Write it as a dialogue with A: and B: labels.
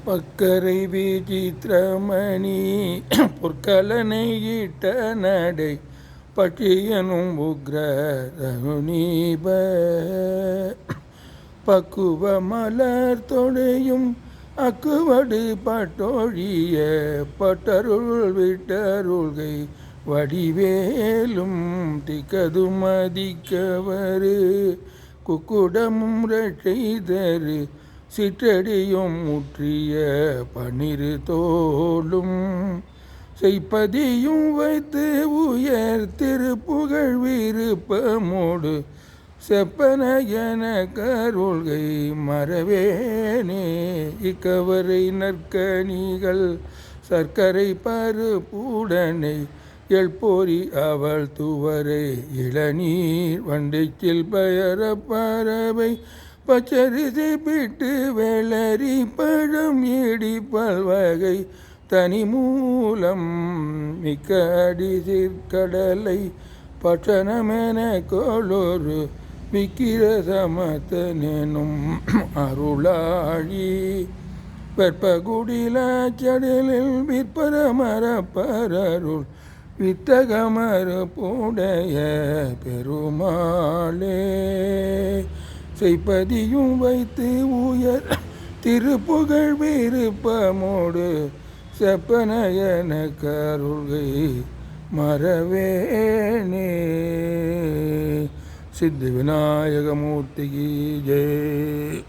A: பக்கரை விசித்திரமணி பொற்கலனை ஈட்ட நடை பட்சியனும் உக்ர ரகுநீப பக்குவ மலர் தொடையும் அக்குவடு பட்டொழிய பட்டருள் விட்டருள்கை வடிவேலும் திக்கது மதிக்கவரு குக்குடமும் ரட்சைதரு சிற்றடியும் முற்றிய பன்னிரு தோளும் செய்ப்பதியும் வைத்து உயர் திருப்புகழ் விருப்பமோடு செப்பன என கருள்கை மறவேனே இக்கவரை நற்கனிகள் சர்க்கரை பருப்புடனை எழ்பொறி அவள் துவரை இளநீர் வண்டிச்சில் பயர பறவை பச்சரிசி பிட்டு வெளரி பழம் இடி பல்வகை தனி மூலம் மிக்க அடிசிற்கடலை பட்சணமென கோளொரு விக்கிர சமத்தனும் அருளாழி வெற்பகுடில சடலில் விற்பர மரப்பரருள் வித்தகமறுப்புடைய பெருமாளே செய்ப்பதியும் வைத்து உயர் திருப்புகழ் விருப்பமோடு செப்பனையன கருள்கை மறவேனே. சித்தி விநாயகமூர்த்திக்கு ஜெய்.